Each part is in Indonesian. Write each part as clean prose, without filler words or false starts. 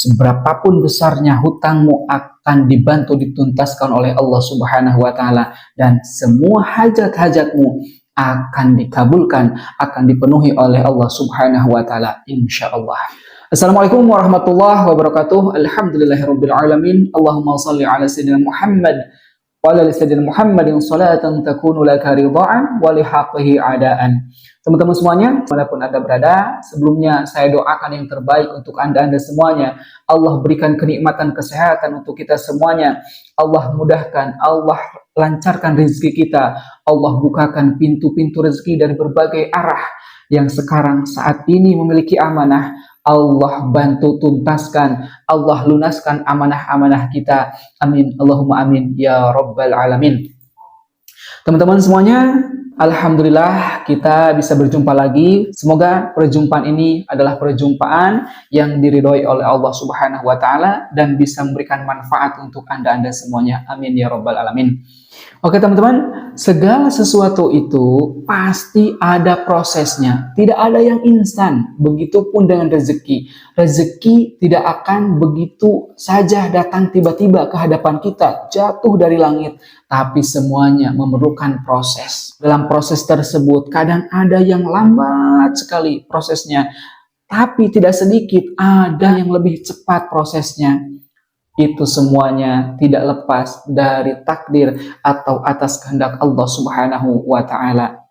seberapapun besarnya hutangmu akan dibantu dituntaskan oleh Allah Subhanahu wa taala, dan semua hajat-hajatmu akan dikabulkan, akan dipenuhi oleh Allah Subhanahu wa taala insyaallah. Assalamualaikum warahmatullahi wabarakatuh. Alhamdulillahirabbil alamin. Allahumma shalli ala sayyidina Muhammad wa ala sayyidina Muhammadin salatan takunu laka ridhaan wa lihaqqihi adaan. Teman-teman semuanya, dimanapun Anda berada, sebelumnya saya doakan yang terbaik untuk Anda semuanya. Allah berikan kenikmatan kesehatan untuk kita semuanya. Allah mudahkan, Allah lancarkan rezeki kita. Allah bukakan pintu-pintu rezeki dari berbagai arah yang sekarang saat ini memiliki amanah. Allah bantu tuntaskan, Allah lunaskan amanah-amanah kita. Amin, Allahumma amin, ya Rabbal alamin. Teman-teman semuanya, alhamdulillah kita bisa berjumpa lagi. Semoga perjumpaan ini adalah perjumpaan yang diridhoi oleh Allah Subhanahu wa taala dan bisa memberikan manfaat untuk Anda semuanya. Amin ya rabbal alamin. Oke teman-teman, segala sesuatu itu pasti ada prosesnya. Tidak ada yang instan. Begitupun dengan rezeki. Rezeki tidak akan begitu saja datang tiba-tiba ke hadapan kita, jatuh dari langit. Tapi semuanya memerlukan proses. Dalam proses tersebut kadang ada yang lambat sekali prosesnya, tapi tidak sedikit ada yang lebih cepat prosesnya. Itu semuanya tidak lepas dari takdir atau atas kehendak Allah Subhanahu wa taala.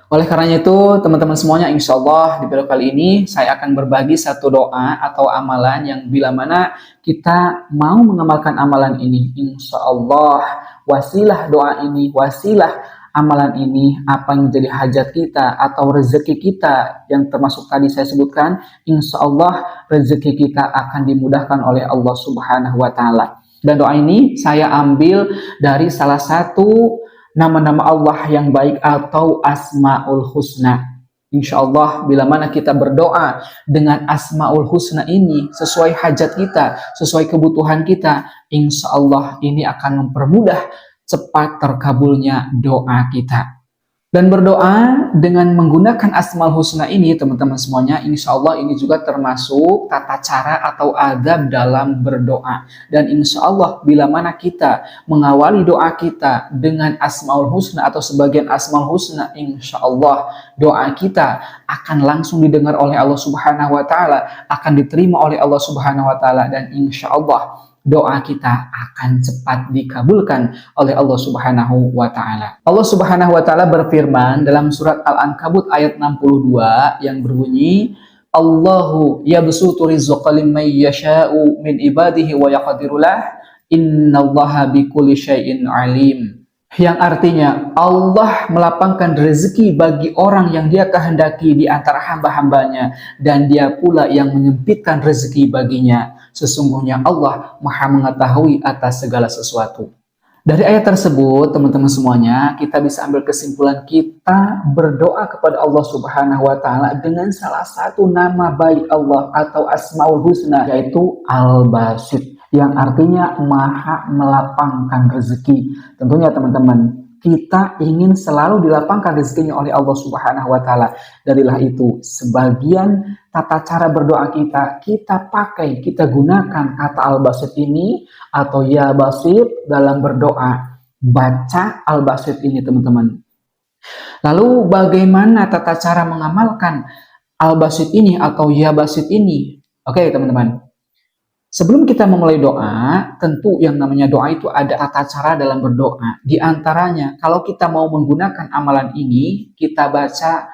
Oleh karenanya itu, teman-teman semuanya, insya Allah di video kali ini saya akan berbagi satu doa atau amalan yang bila mana kita mau mengamalkan amalan ini, insya Allah wasilah doa ini, wasilah amalan ini, apa yang menjadi hajat kita atau rezeki kita yang termasuk tadi saya sebutkan, insya Allah rezeki kita akan dimudahkan oleh Allah Subhanahu wa taala. Dan doa ini saya ambil dari salah satu nama-nama Allah yang baik atau Asmaul Husna. Insya Allah bila mana kita berdoa dengan Asmaul Husna ini sesuai hajat kita, sesuai kebutuhan kita, insya Allah ini akan mempermudah cepat terkabulnya doa kita. Dan berdoa dengan menggunakan Asmaul Husna ini teman-teman semuanya, insya Allah ini juga termasuk tata cara atau adab dalam berdoa. Dan insya Allah bila mana kita mengawali doa kita dengan Asmaul Husna atau sebagian Asmaul Husna, insya Allah doa kita akan langsung didengar oleh Allah Subhanahu wa taala, akan diterima oleh Allah Subhanahu wa taala, dan insya Allah doa kita akan cepat dikabulkan oleh Allah Subhanahu wa taala. Allah Subhanahu wa taala berfirman dalam surat Al-Ankabut ayat 62 yang berbunyi, Allahu yabsutu rizqa liman yasha'u min ibadihi wa yaqdiru lah, innallaha bikulli syai'in alim. Yang artinya Allah melapangkan rezeki bagi orang yang Dia kehendaki di antara hamba-hambanya, dan Dia pula yang menyempitkan rezeki baginya. Sesungguhnya Allah Maha mengetahui atas segala sesuatu. Dari ayat tersebut, teman-teman semuanya, kita bisa ambil kesimpulan kita berdoa kepada Allah Subhanahu wa taala dengan salah satu nama baik Allah atau Asmaul Husna, yaitu Al-Basit, yang artinya Maha melapangkan rezeki. Tentunya teman-teman, kita ingin selalu dilapangkan rezekinya oleh Allah Subhanahu wa taala. Darilah itu, sebagian tata cara berdoa kita pakai, kita gunakan kata Al-Basit ini atau Ya Basit dalam berdoa. Baca Al-Basit ini teman-teman. Lalu bagaimana tata cara mengamalkan Al-Basit ini atau Ya Basit ini? Oke teman-teman. Sebelum kita memulai doa, tentu yang namanya doa itu ada tata cara dalam berdoa. Di antaranya, kalau kita mau menggunakan amalan ini, kita baca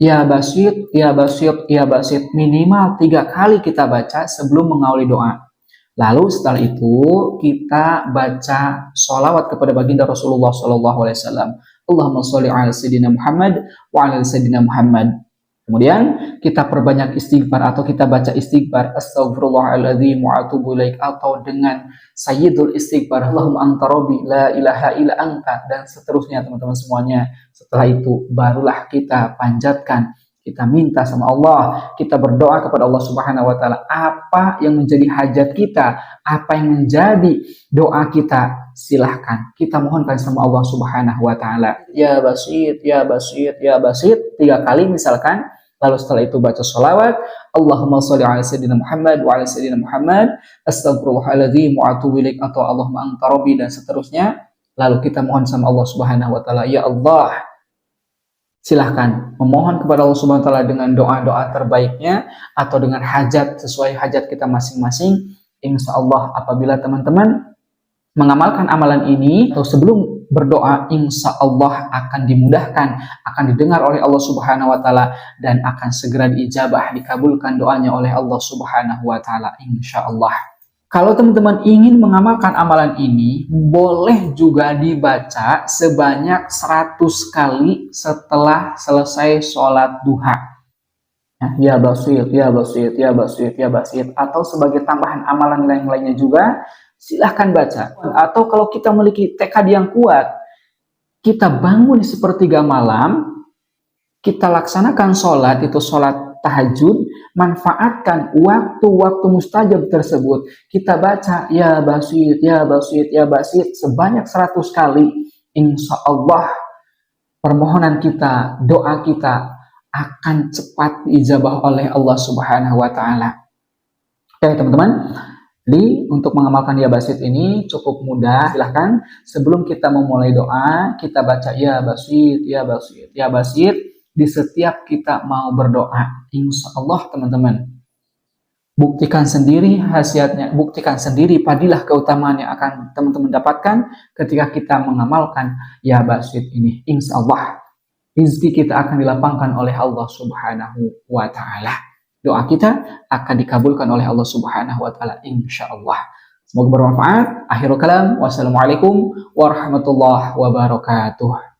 Ya Basit, Ya Basit, Ya Basit. Minimal 3 kali kita baca sebelum mengawali doa. Lalu setelah itu, kita baca sholawat kepada baginda Rasulullah SAW. Allahumma sholli ala sayyidina Muhammad wa ala sayyidina Muhammad. Kemudian kita perbanyak istighfar atau kita baca istighfar Astaghfirullahaladzim wa atubu ilaik, atau dengan sayyidul istighfar Allahumma anta rabbi la ilaha illa anta, dan seterusnya teman-teman semuanya. Setelah itu barulah kita panjatkan, kita minta sama Allah, kita berdoa kepada Allah Subhanahu wa taala apa yang menjadi hajat kita, apa yang menjadi doa kita, silahkan kita mohonkan sama Allah Subhanahu wa taala. Ya Basit, Ya Basit, Ya Basit 3 kali misalkan. Lalu setelah itu baca sholawat, Allahumma sholli ala sayyidina Muhammad wa ala sayyidina Muhammad, astagfirullahaladzim wa atubu ilaik, atau Allahumma anta rabbi, dan seterusnya. Lalu kita mohon sama Allah Subhanahu wa taala, ya Allah, silahkan memohon kepada Allah Subhanahu wa taala dengan doa-doa terbaiknya atau dengan hajat sesuai hajat kita masing-masing. Insya Allah apabila teman-teman mengamalkan amalan ini atau sebelum berdoa, insya Allah akan dimudahkan, akan didengar oleh Allah Subhanahu wa taala, dan akan segera diijabah, dikabulkan doanya oleh Allah Subhanahu wa taala, insya Allah. Kalau teman-teman ingin mengamalkan amalan ini, boleh juga dibaca sebanyak 100 kali setelah selesai sholat duha. Ya Basir, ya Basir, ya Basir, ya Basir. Atau sebagai tambahan amalan lain-lainnya juga, silahkan baca. Atau kalau kita memiliki tekad yang kuat, kita bangun di sepertiga malam, kita laksanakan sholat, itu sholat tahajud, manfaatkan waktu-waktu mustajab tersebut. Kita baca ya Basit, ya Basit, ya Basit sebanyak 100 kali. Insya Allah permohonan kita, doa kita akan cepat diijabah oleh Allah Subhanahu wa taala. Oke teman-teman, jadi untuk mengamalkan ya Basit ini cukup mudah. Silahkan sebelum kita memulai doa, kita baca ya Basit, ya Basit, ya Basit di setiap kita mau berdoa. Insya Allah teman-teman, buktikan sendiri khasiatnya, buktikan sendiri padilah keutamaan yang akan teman-teman dapatkan ketika kita mengamalkan ya Basit ini. Insya Allah rezeki kita akan dilapangkan oleh Allah Subhanahu wa taala. Doa kita akan dikabulkan oleh Allah Subhanahu wa taala, insya Allah. Semoga bermanfaat. Akhirul kalam, wassalamualaikum warahmatullahi wabarakatuh.